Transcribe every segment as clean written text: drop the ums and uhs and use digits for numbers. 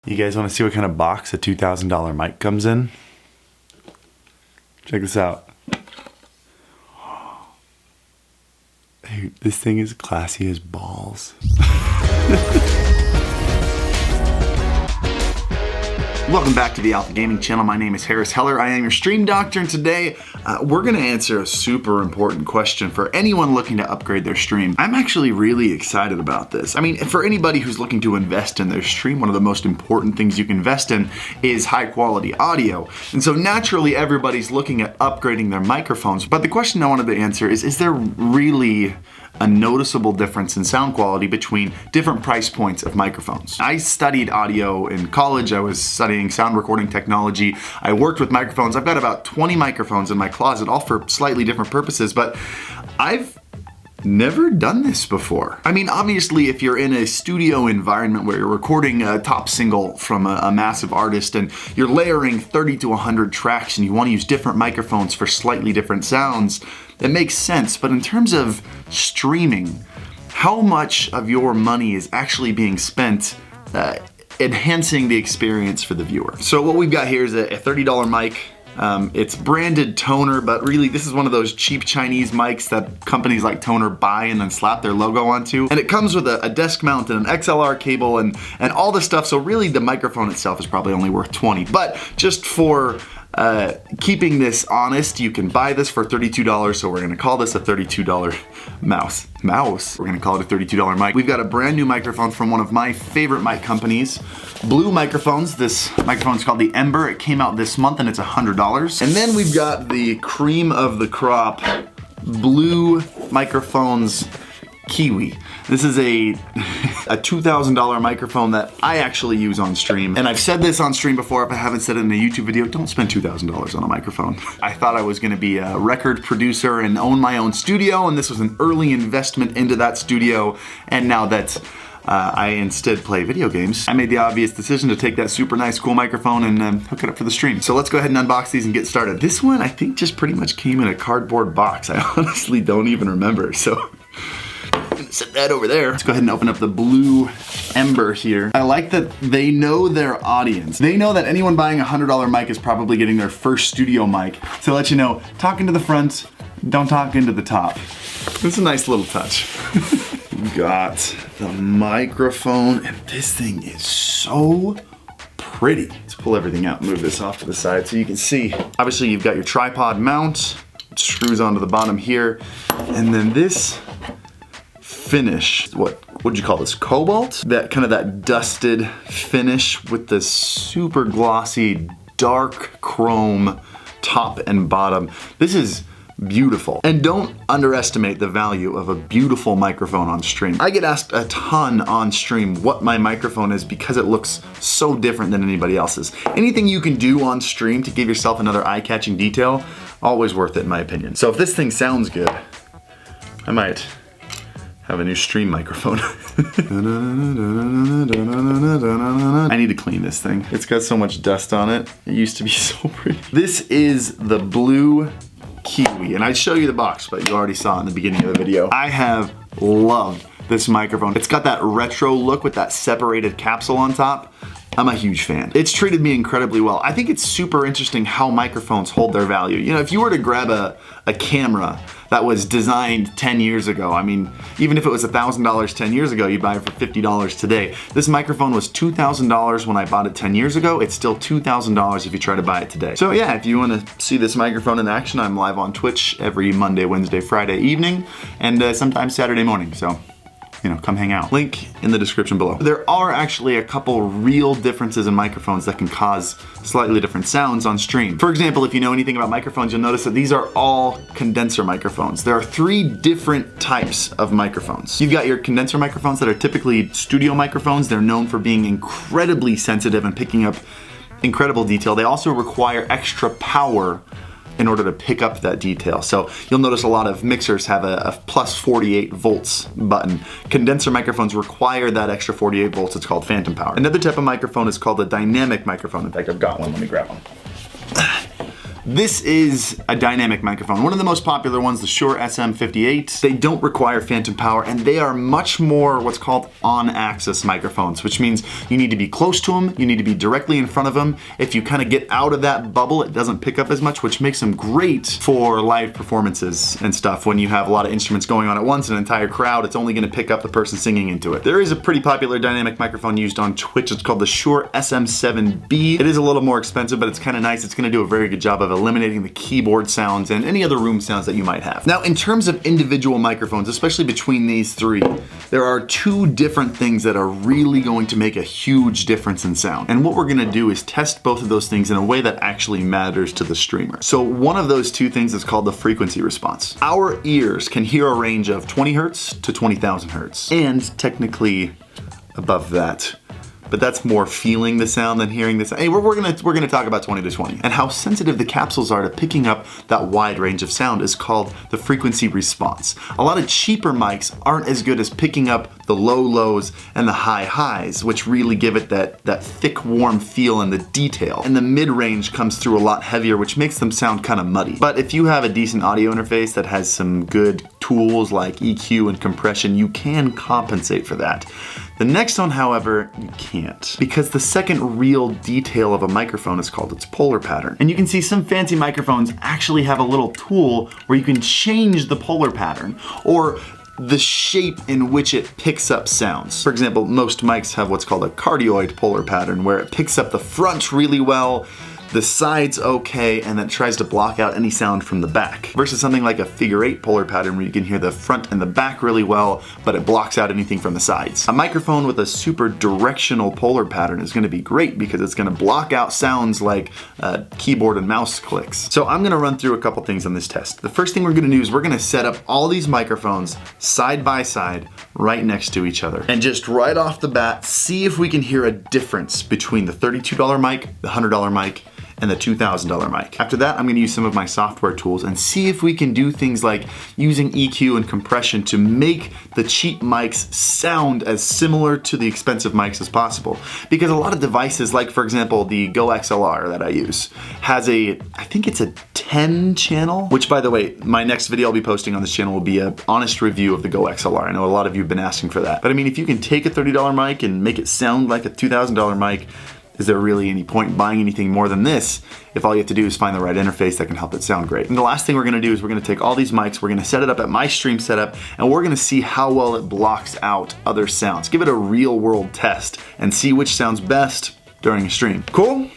You guys want to see what kind of box a $2,000 mic comes in? Check this out. Dude, this thing is classy as balls. Welcome back to the Alpha Gaming channel. My name is Harris Heller. I am your stream doctor, and today we're going to answer a super important question for anyone looking to upgrade their stream. I'm actually really excited about this. I mean, for anybody who's looking to invest in their stream, one of the most important things you can invest in is high quality audio. And so naturally, everybody's looking at upgrading their microphones. But the question I wanted to answer is there really a noticeable difference in sound quality between different price points of microphones? I studied audio in college. I was studying sound recording technology. I worked with microphones. I've got about 20 microphones in my closet, all for slightly different purposes, but I've never done this before. I mean, obviously, if you're in a studio environment where you're recording a top single from a massive artist and you're layering 30 to 100 tracks and you want to use different microphones for slightly different sounds, it makes sense. But in terms of streaming, how much of your money is actually being spent enhancing the experience for the viewer? So what we've got here is a $30 mic. It's branded Toner, but really this is one of those cheap Chinese mics that companies like Toner buy and then slap their logo onto. And it comes with a desk mount and an XLR cable and all this stuff. So really the microphone itself is probably only worth 20. But just for keeping this honest, you can buy this for $32. So we're gonna call this a $32 mouse. We're gonna call it a $32 mic. We've got a brand new microphone from one of my favorite mic companies, Blue Microphones. This microphone is called the Ember. It came out this month and it's $100. And then we've got the cream of the crop, Blue Microphones Kiwi. This is a $2,000 microphone that I actually use on stream. And I've said this on stream before. If I haven't said it in a YouTube video, don't spend $2,000 on a microphone. I thought I was gonna be a record producer and own my own studio, and this was an early investment into that studio. And now that I instead play video games, I made the obvious decision to take that super nice, cool microphone and hook it up for the stream. So let's go ahead and unbox these and get started. This one, I think, just pretty much came in a cardboard box. I honestly don't even remember, so set that over there. Let's go ahead and open up the Blue Ember here. I like that they know their audience. They know that anyone buying a $100 mic is probably getting their first studio mic. So let you know, talk into the front, don't talk into the top. It's a nice little touch. Got the microphone, and this thing is so pretty. Let's pull everything out, move this off to the side so you can see. Obviously, you've got your tripod mount, which screws onto the bottom here, and then this finish, what'd you call this, cobalt? That kind of that dusted finish with this super glossy dark chrome top and bottom. This is beautiful. And don't underestimate the value of a beautiful microphone on stream. I get asked a ton on stream what my microphone is because it looks so different than anybody else's. Anything you can do on stream to give yourself another eye-catching detail, always worth it in my opinion. So if this thing sounds good, I might have a new stream microphone. I need to clean this thing. It's got so much dust on it. It used to be so pretty. This is the Blue Kiwi, and I'd show you the box, but you already saw it in the beginning of the video. I have loved this microphone. It's got that retro look with that separated capsule on top. I'm a huge fan. It's treated me incredibly well. I think it's super interesting how microphones hold their value. You know, if you were to grab a camera that was designed 10 years ago, I mean, even if it was $1,000 10 years ago, you'd buy it for $50 today. This microphone was $2,000 when I bought it 10 years ago. It's still $2,000 if you try to buy it today. So yeah, if you want to see this microphone in action, I'm live on Twitch every Monday, Wednesday, Friday evening, and sometimes Saturday morning. So, you know, come hang out. Link in the description below. There are actually a couple real differences in microphones that can cause slightly different sounds on stream. For example, if you know anything about microphones, you'll notice that these are all condenser microphones. There are 3 different types of microphones. You've got your condenser microphones that are typically studio microphones. They're known for being incredibly sensitive and picking up incredible detail. They also require extra power in order to pick up that detail. So you'll notice a lot of mixers have a plus 48 volts button. Condenser microphones require that extra 48 volts. It's called phantom power. Another type of microphone is called a dynamic microphone. In fact, I've got one. Let me grab one. This is a dynamic microphone. One of the most popular ones, the Shure SM58. They don't require phantom power, and they are much more what's called on-axis microphones, which means you need to be close to them, you need to be directly in front of them. If you kind of get out of that bubble, it doesn't pick up as much, which makes them great for live performances and stuff. When you have a lot of instruments going on at once, an entire crowd, it's only gonna pick up the person singing into it. There is a pretty popular dynamic microphone used on Twitch. It's called the Shure SM7B. It is a little more expensive, but it's kind of nice. It's gonna do a very good job of eliminating the keyboard sounds and any other room sounds that you might have. Now, in terms of individual microphones, especially between these three, there are two different things that are really going to make a huge difference in sound. And what we're gonna do is test both of those things in a way that actually matters to the streamer. So one of those two things is called the frequency response. Our ears can hear a range of 20 hertz to 20,000 hertz, and technically above that. But that's more feeling the sound than hearing the sound. Hey, we're gonna talk about 20 to 20. And how sensitive the capsules are to picking up that wide range of sound is called the frequency response. A lot of cheaper mics aren't as good as picking up the low lows and the high highs, which really give it that thick, warm feel and the detail. And the mid-range comes through a lot heavier, which makes them sound kind of muddy. But if you have a decent audio interface that has some good tools like EQ and compression, you can compensate for that. The next one, however, you can't, because the second real detail of a microphone is called its polar pattern. And you can see some fancy microphones actually have a little tool where you can change the polar pattern or the shape in which it picks up sounds. For example, most mics have what's called a cardioid polar pattern, where it picks up the front really well, the sides okay, and then tries to block out any sound from the back. Versus something like a figure 8 polar pattern where you can hear the front and the back really well, but it blocks out anything from the sides. A microphone with a super directional polar pattern is gonna be great because it's gonna block out sounds like keyboard and mouse clicks. So I'm gonna run through a couple things on this test. The first thing we're gonna do is we're gonna set up all these microphones side by side right next to each other. And just right off the bat, see if we can hear a difference between the $32 mic, the $100 mic, and the $2,000 mic. After that, I'm gonna use some of my software tools and see if we can do things like using EQ and compression to make the cheap mics sound as similar to the expensive mics as possible. Because a lot of devices, like for example, the Go XLR that I use, has I think it's a 10 channel, which by the way, my next video I'll be posting on this channel will be an honest review of the Go XLR. I know a lot of you have been asking for that. But I mean, if you can take a $30 mic and make it sound like a $2,000 mic, is there really any point in buying anything more than this if all you have to do is find the right interface that can help it sound great? And the last thing we're gonna do is we're gonna take all these mics, we're gonna set it up at my stream setup, and we're gonna see how well it blocks out other sounds. Give it a real world test and see which sounds best during a stream. Cool?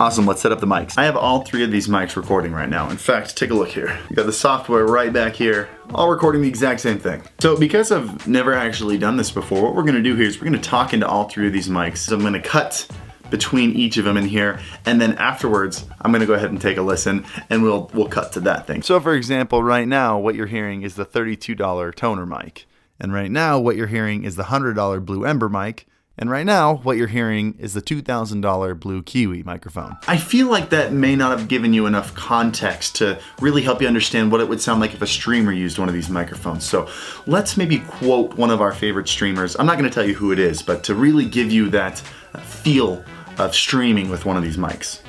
Awesome, let's set up the mics. I have all three of these mics recording right now. In fact, take a look here. You got the software right back here, all recording the exact same thing. So because I've never actually done this before, what we're gonna do here is we're gonna talk into all three of these mics. So I'm gonna cut between each of them in here, and then afterwards, I'm gonna go ahead and take a listen, and we'll cut to that thing. So for example, right now, what you're hearing is the $32 toner mic. And right now, what you're hearing is the $100 Blue Ember mic. And right now, what you're hearing is the $2,000 Blue Kiwi microphone. I feel like that may not have given you enough context to really help you understand what it would sound like if a streamer used one of these microphones. So let's maybe quote one of our favorite streamers. I'm not gonna tell you who it is, but to really give you that feel of streaming with one of these mics.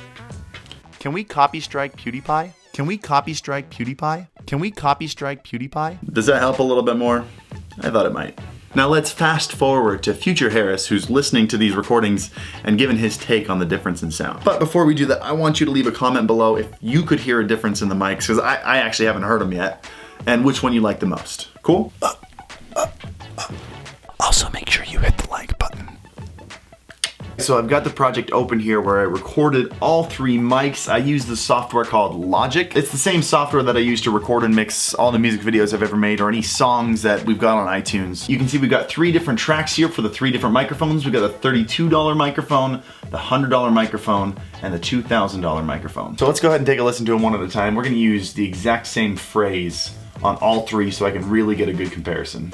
Can we copy strike PewDiePie? Can we copy strike PewDiePie? Can we copy strike PewDiePie? Does that help a little bit more? I thought it might. Now let's fast forward to future Harris, who's listening to these recordings and giving his take on the difference in sound. But before we do that, I want you to leave a comment below if you could hear a difference in the mics, because I actually haven't heard them yet, and which one you like the most. Cool? Also make sure you hit the like button. So I've got the project open here where I recorded all three mics. I use the software called Logic. It's the same software that I use to record and mix all the music videos I've ever made or any songs that we've got on iTunes. You can see we've got three different tracks here for the three different microphones. We've got the $32 microphone, the $100 microphone, and the $2,000 microphone. So let's go ahead and take a listen to them one at a time. We're gonna use the exact same phrase on all three so I can really get a good comparison.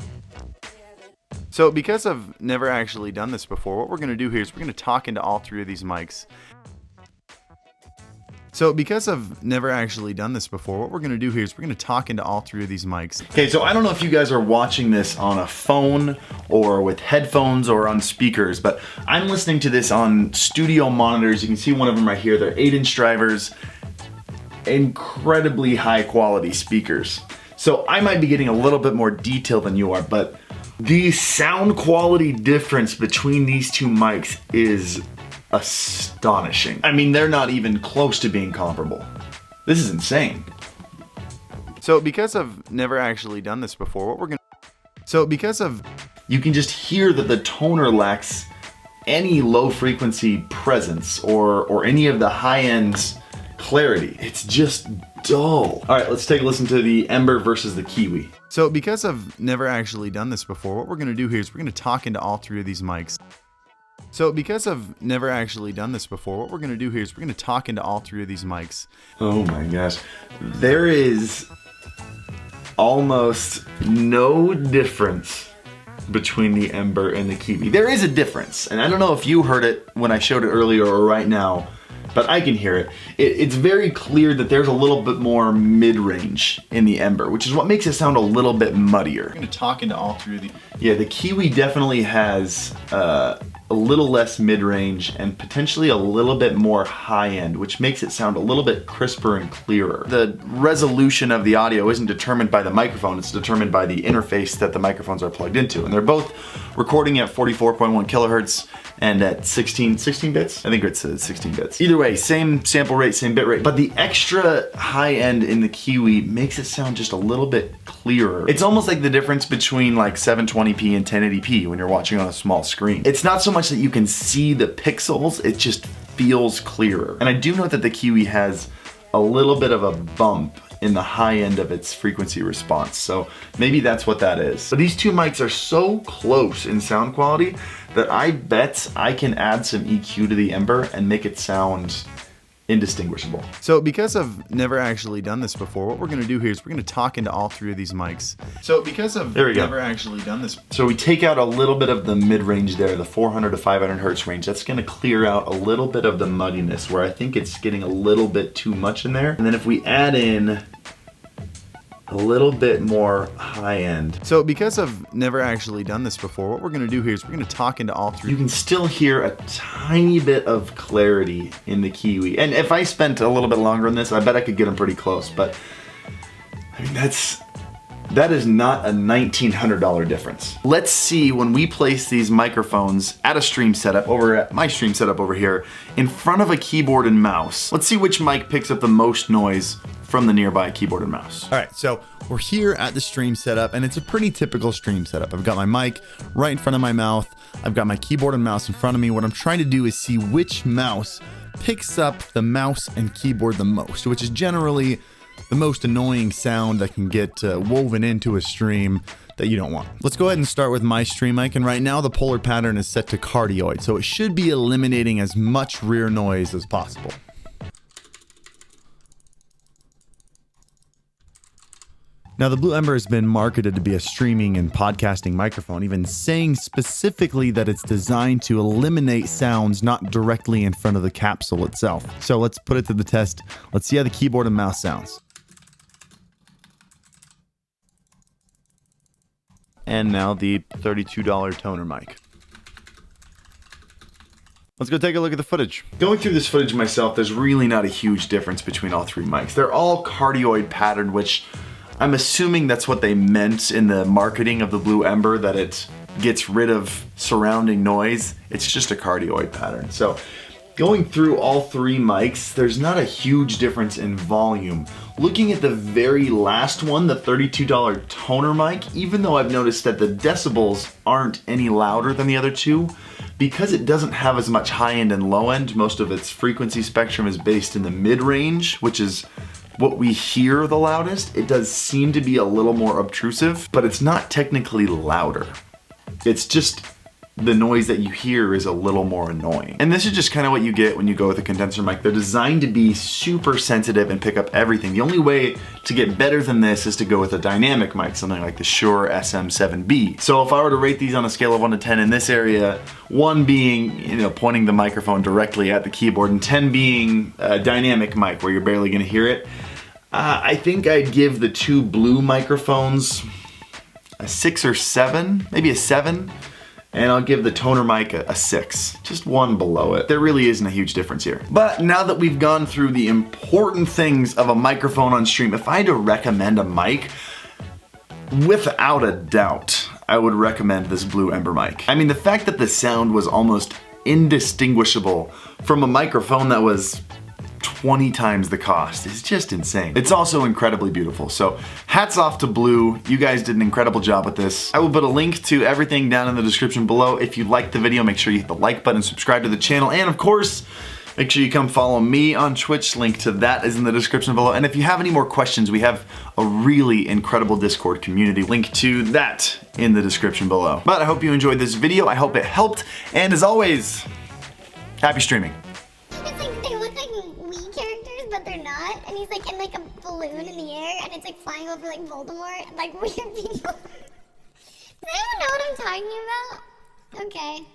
So because I've never actually done this before, what we're going to do here is we're going to talk into all three of these mics. Okay, so I don't know if you guys are watching this on a phone or with headphones or on speakers, but I'm listening to this on studio monitors. You can see one of them right here. They're 8-inch drivers. incredibly high quality speakers. So I might be getting a little bit more detail than you are, but the sound quality difference between these two mics is astonishing. I mean, they're not even close to being comparable. This is insane. So because I've never actually done this before, you can just hear that the toner lacks any low frequency presence or any of the high end clarity. It's just dull. All right, let's take a listen to the Ember versus the Kiwi. So because I've never actually done this before, what we're gonna do here is we're gonna talk into all three of these mics. Oh my gosh. There is almost no difference between the Ember and the Kiwi. There is a difference, and I don't know if you heard it when I showed it earlier or right now, but I can hear it. It's very clear that there's a little bit more mid-range in the Ember, which is what makes it sound a little bit muddier. I'm gonna talk into all three of these. Yeah, the Kiwi definitely has a little less mid-range and potentially a little bit more high-end, which makes it sound a little bit crisper and clearer. The resolution of the audio isn't determined by the microphone, it's determined by the interface that the microphones are plugged into. And they're both recording at 44.1 kilohertz and at 16 bits? I think it's 16 bits. Either way, same sample rate, same bit rate, but the extra high end in the Kiwi makes it sound just a little bit clearer. It's almost like the difference between like 720p and 1080p when you're watching on a small screen. It's not so much that you can see the pixels, it just feels clearer. And I do note that the Kiwi has a little bit of a bump in the high end of its frequency response. So maybe that's what that is. But these two mics are so close in sound quality that I bet I can add some EQ to the Ember and make it sound indistinguishable. So because I've never actually done this before, what we're gonna do here is we're gonna talk into all three of these mics. So because I've never actually done this. So we take out a little bit of the mid-range there, the 400 to 500 hertz range. That's gonna clear out a little bit of the muddiness where I think it's getting a little bit too much in there. And then if we add in a little bit more high end. So because I've never actually done this before, what we're gonna do here is we're gonna talk into all three. You can still hear a tiny bit of clarity in the Kiwi. And if I spent a little bit longer on this, I bet I could get them pretty close, but I mean, that is not a $1,900 difference. Let's see when we place these microphones at a stream setup, over at my stream setup over here, in front of a keyboard and mouse. Let's see which mic picks up the most noise from the nearby keyboard and mouse. All right, so we're here at the stream setup, and it's a pretty typical stream setup. I've got my mic right in front of my mouth. I've got my keyboard and mouse in front of me. What I'm trying to do is see which mouse picks up the mouse and keyboard the most, which is generally the most annoying sound that can get woven into a stream that you don't want. Let's go ahead and start with my stream mic, and right now the polar pattern is set to cardioid, so it should be eliminating as much rear noise as possible. Now, the Blue Ember has been marketed to be a streaming and podcasting microphone, even saying specifically that it's designed to eliminate sounds not directly in front of the capsule itself. So let's put it to the test. Let's see how the keyboard and mouse sounds. And now the $32 toner mic. Let's go take a look at the footage. Going through this footage myself, there's really not a huge difference between all three mics. They're all cardioid patterned, which I'm assuming that's what they meant in the marketing of the Blue Ember, that it gets rid of surrounding noise. It's just a cardioid pattern. So going through all three mics, there's not a huge difference in volume. Looking at the very last one, the $32 toner mic, even though I've noticed that the decibels aren't any louder than the other two, because it doesn't have as much high end and low end, most of its frequency spectrum is based in the mid-range, which is what we hear the loudest. It does seem to be a little more obtrusive, but it's not technically louder. It's just the noise that you hear is a little more annoying. And this is just kind of what you get when you go with a condenser mic. They're designed to be super sensitive and pick up everything. The only way to get better than this is to go with a dynamic mic, something like the Shure SM7B. So if I were to rate these on a scale of 1 to 10 in this area, 1 being, pointing the microphone directly at the keyboard, and 10 being a dynamic mic where you're barely gonna hear it, I think I'd give the two blue microphones a 6 or 7, maybe a 7. And I'll give the toner mic a 6. Just one below it. There really isn't a huge difference here. But now that we've gone through the important things of a microphone on stream, if I had to recommend a mic, without a doubt, I would recommend this Blue Ember mic. I mean, the fact that the sound was almost indistinguishable from a microphone that was 20 times the cost is just insane. It's also incredibly beautiful. So hats off to Blue. You guys did an incredible job with this. I will put a link to everything down in the description below. If you liked the video, make sure you hit the like button, subscribe to the channel, and of course, make sure you come follow me on Twitch. Link to that is in the description below. And if you have any more questions, we have a really incredible Discord community. Link to that in the description below. But I hope you enjoyed this video. I hope it helped. And as always, happy streaming. They look like Wii characters, but they're not. And he's like in like a balloon in the air, and it's like flying over like Voldemort, like weird people. Does anyone know what I'm talking about? Okay.